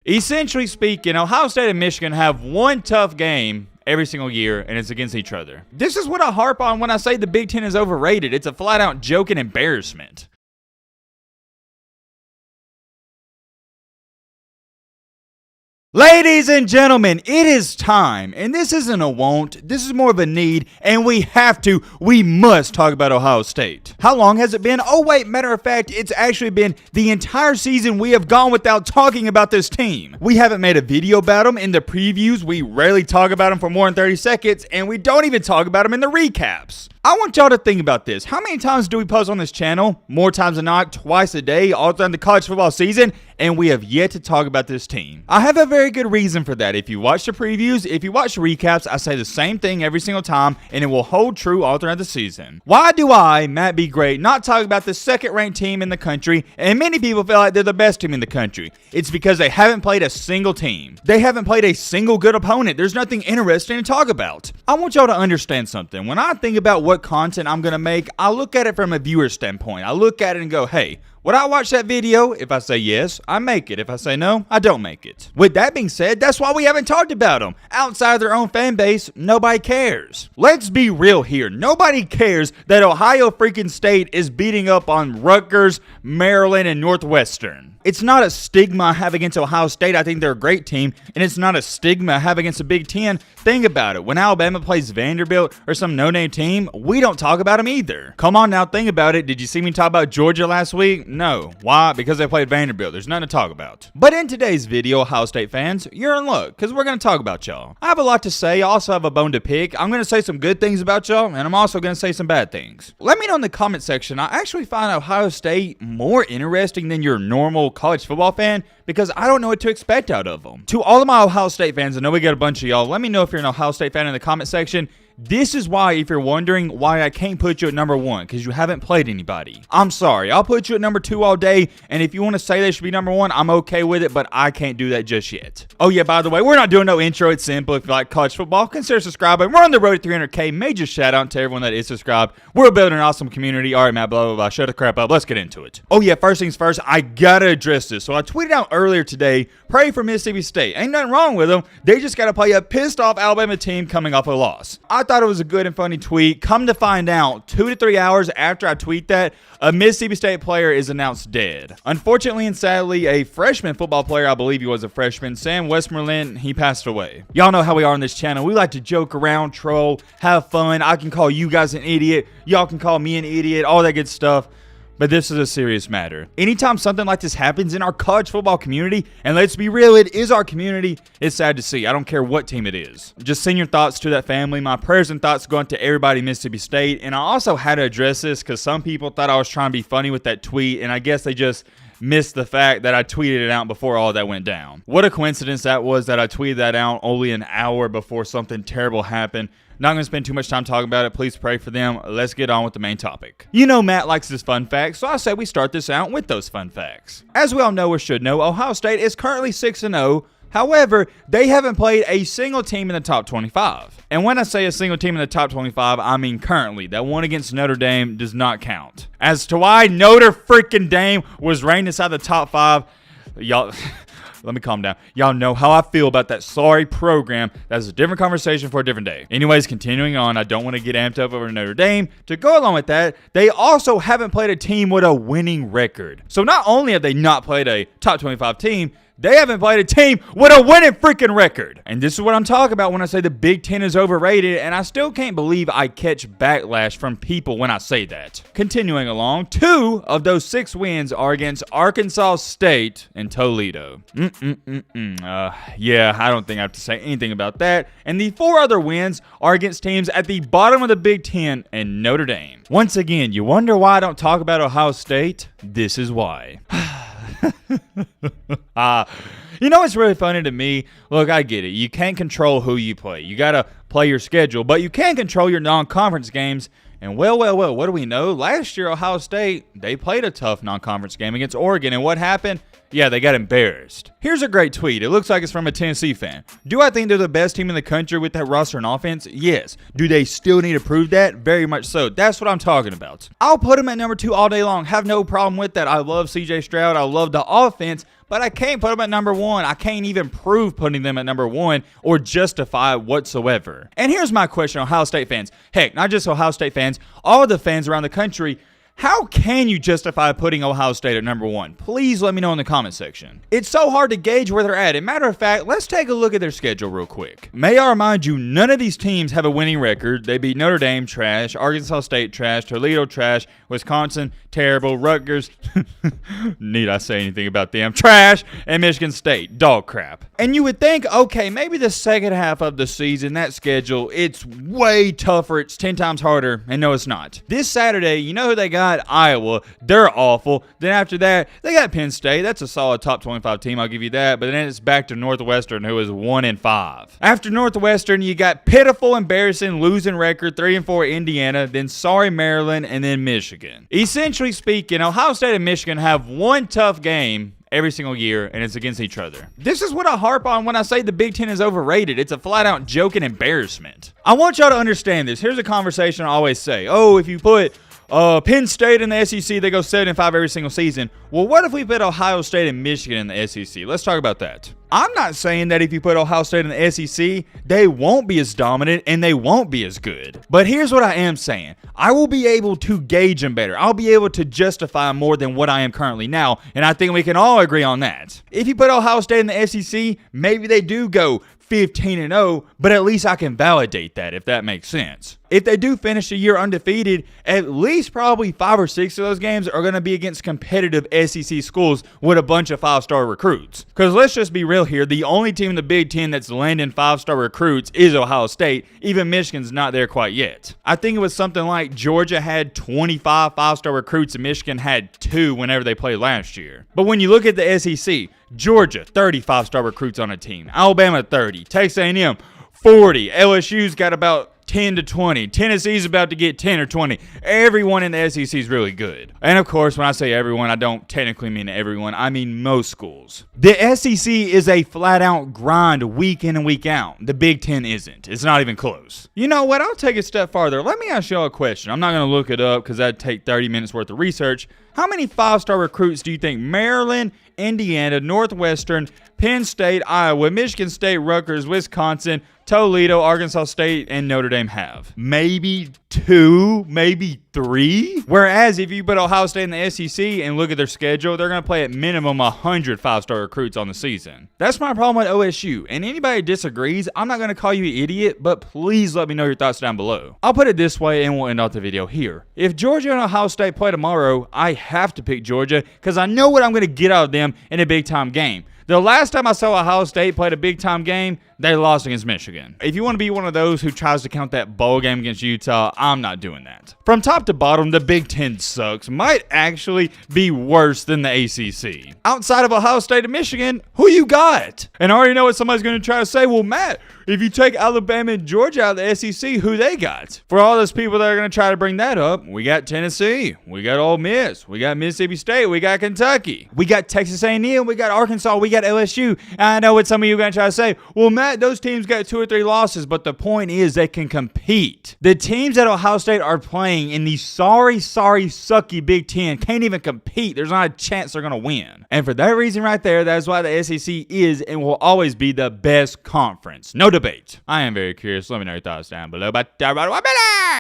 Essentially speaking, Ohio State and Michigan have one tough game every single year, and it's against each other. This is what I harp on when I say the Big Ten is overrated. It's a flat-out joke and embarrassment. Ladies and gentlemen, it is time, and this isn't a want, this is more of a need, and we must talk about Ohio State. How long has it been? Oh wait, matter of fact, it's actually been the entire season we have gone without talking about this team. We haven't made a video about them in the previews, we rarely talk about them for more than 30 seconds, and we don't even talk about them in the recaps. I want y'all to think about this. How many times do we post on this channel? More times than not, twice a day, all throughout the college football season, and we have yet to talk about this team. I have a very good reason for that. If you watch the previews, if you watch the recaps, I say the same thing every single time, and it will hold true all throughout the season. Why do I, Matt B. Great, not talk about the second-ranked team in the country, and many people feel like they're the best team in the country? It's because they haven't played a single team. They haven't played a single good opponent. There's nothing interesting to talk about. I want y'all to understand something. When I think about what content I'm going to make, I look at it from a viewer standpoint. I look at it and go, hey, would I watch that video? If I say yes, I make it. If I say no, I don't make it. With that being said, that's why we haven't talked about them. Outside of their own fan base, nobody cares. Let's be real here. Nobody cares that Ohio freaking State is beating up on Rutgers, Maryland, and Northwestern. It's not a stigma I have against Ohio State. I think they're a great team, and it's not a stigma I have against the Big Ten. Think about it. When Alabama plays Vanderbilt or some no-name team, we don't talk about them either. Come on now, think about it. Did you see me talk about Georgia last week? No. Why? Because they played Vanderbilt. There's nothing to talk about. But in today's video, Ohio State fans, you're in luck, because we're going to talk about y'all. I have a lot to say. I also have a bone to pick. I'm going to say some good things about y'all, and I'm also going to say some bad things. Let me know in the comment section. I actually find Ohio State more interesting than your normal college football fan because I don't know what to expect out of them. To all of my Ohio State fans, I know we got a bunch of y'all, let me know if you're an Ohio State fan in the comment section. This is why, if you're wondering why I can't put you at number 1, because you haven't played anybody. I'm sorry. I'll put you at number 2 all day, and if you want to say they should be number 1, I'm okay with it, but I can't do that just yet. Oh yeah, by the way, we're not doing no intro. It's simple. If you like college football, consider subscribing. We're on the road to 300K. Major shout out to everyone that is subscribed. We're building an awesome community. All right, Matt, blah, blah, blah. Shut the crap up. Let's get into it. Oh yeah, first things first, I gotta address this. So I tweeted out earlier today, pray for Mississippi State. Ain't nothing wrong with them. They just gotta play a pissed off Alabama team coming off a loss. I thought it was a good and funny tweet. Come to find out, 2 to 3 hours after I tweet that, a Mississippi State player is announced dead. Unfortunately and sadly, a freshman football player, I believe he was a freshman, Sam Westmoreland, he passed away. Y'all know how we are on this channel. We like to joke around, troll, have fun. I can call you guys an idiot. Y'all can call me an idiot, all that good stuff. But this is a serious matter. Anytime something like this happens in our college football community, and let's be real, it is our community, it's sad to see. I don't care what team it is. Just send your thoughts to that family. My prayers and thoughts go out to everybody in Mississippi State. And I also had to address this because some people thought I was trying to be funny with that tweet, and I guess they just missed the fact that I tweeted it out before all that went down. What a coincidence that was that I tweeted that out only an hour before something terrible happened. Not going to spend too much time talking about it. Please pray for them. Let's get on with the main topic. You know Matt likes his fun facts, so I say we start this out with those fun facts. As we all know or should know, Ohio State is currently 6-0. However, they haven't played a single team in the top 25. And when I say a single team in the top 25, I mean currently. That one against Notre Dame does not count. As to why Notre freaking Dame was ranked inside the top 5, y'all... Let me calm down. Y'all know how I feel about that sorry program. That's a different conversation for a different day. Anyways, continuing on, I don't want to get amped up over Notre Dame. To go along with that, they also haven't played a team with a winning record. So not only have they not played a top 25 team, they haven't played a team with a winning freaking record. And this is what I'm talking about when I say the Big Ten is overrated, and I still can't believe I catch backlash from people when I say that. Continuing along, 2 of those 6 wins are against Arkansas State and Toledo. Yeah, I don't think I have to say anything about that. And the 4 other wins are against teams at the bottom of the Big Ten and Notre Dame. Once again, you wonder why I don't talk about Ohio State? This is why. You know what's really funny to me? Look, I get it. You can't control who you play. You got to play your schedule, but you can control your non-conference games. And well, what do we know? Last year, Ohio State, they played a tough non-conference game against Oregon. And what happened? Yeah, they got embarrassed. Here's a great tweet. It looks like it's from a Tennessee fan. Do I think they're the best team in the country with that roster and offense? Yes. Do they still need to prove that? Very much so. That's what I'm talking about. I'll put them at number 2 all day long. Have no problem with that. I love CJ Stroud. I love the offense. but I can't put them at number 1. I can't even prove putting them at number 1 or justify it whatsoever. And here's my question, Ohio State fans. Heck, not just Ohio State fans, all the fans around the country. How can you justify putting Ohio State at number 1? Please let me know in the comment section. It's so hard to gauge where they're at. As a matter of fact, let's take a look at their schedule real quick. May I remind you, none of these teams have a winning record. They beat Notre Dame, trash. Arkansas State, trash. Toledo, trash. Wisconsin, terrible. Rutgers, need I say anything about them? Trash. And Michigan State, dog crap. And you would think, okay, maybe the second half of the season, that schedule, it's way tougher. It's 10 times harder. And no, it's not. This Saturday, you know who they got? Iowa. They're awful. Then after that, they got Penn State. That's a solid top 25 team. I'll give you that. But then it's back to Northwestern, who is 1-5. After Northwestern, you got pitiful, embarrassing, losing record, 3-4 Indiana, then sorry Maryland, and then Michigan. Essentially speaking, Ohio State and Michigan have one tough game every single year, and it's against each other. This is what I harp on when I say the Big Ten is overrated. It's a flat-out joke and embarrassment. I want y'all to understand this. Here's a conversation I always say. Oh, if you put Penn State in the SEC, they go 7-5 every single season. Well, what if we put Ohio State and Michigan in the SEC? Let's talk about that. I'm not saying that if you put Ohio State in the SEC, they won't be as dominant and they won't be as good. But here's what I am saying. I will be able to gauge them better. I'll be able to justify more than what I am currently now, and I think we can all agree on that. If you put Ohio State in the SEC, maybe they do go 15-0, but at least I can validate that, if that makes sense. If they do finish the year undefeated, at least probably 5 or 6 of those games are going to be against competitive SEC schools with a bunch of 5-star recruits. Because let's just be real here, the only team in the Big Ten that's landing 5-star recruits is Ohio State. Even Michigan's not there quite yet. I think it was something like Georgia had 25 5-star recruits and Michigan had 2 whenever they played last year. But when you look at the SEC, Georgia, 30 5-star recruits on a team. Alabama, 30. Texas A&M, 40. LSU's got about 10 to 20. Tennessee's about to get 10 or 20. Everyone in the SEC is really good. And of course, when I say everyone, I don't technically mean everyone. I mean most schools. The SEC is a flat-out grind week in and week out. The Big Ten isn't. It's not even close. You know what? I'll take it a step farther. Let me ask y'all a question. I'm not going to look it up because that'd take 30 minutes worth of research. How many 5-star recruits do you think Maryland, Indiana, Northwestern, Penn State, Iowa, Michigan State, Rutgers, Wisconsin, Toledo, Arkansas State, and Notre Dame have? Maybe 2, maybe 3. Whereas if you put Ohio State in the SEC and look at their schedule, they're going to play at minimum 100 5-star recruits on the season. That's my problem with OSU. And anybody disagrees, I'm not going to call you an idiot, but please let me know your thoughts down below. I'll put it this way and we'll end off the video here. If Georgia and Ohio State play tomorrow, I have to pick Georgia because I know what I'm going to get out of them in a big-time game. The last time I saw Ohio State played a big-time game, they lost against Michigan. If you want to be one of those who tries to count that bowl game against Utah, I'm not doing that. From top to bottom, the Big Ten sucks. Might actually be worse than the ACC. Outside of Ohio State and Michigan, who you got? And I already know what somebody's going to try to say. Well, Matt, if you take Alabama and Georgia out of the SEC, who they got? For all those people that are going to try to bring that up, we got Tennessee, we got Ole Miss, we got Mississippi State, we got Kentucky, we got Texas A&M, we got Arkansas, we got LSU. And I know what some of you are going to try to say. Well, Matt, those teams got 2 or 3 losses, but the point is they can compete. The teams that Ohio State are playing in the sorry, sucky Big Ten can't even compete. There's not a chance they're going to win. And for that reason right there, that is why the SEC is and will always be the best conference. No debate. I am very curious. Let me know your thoughts down below. But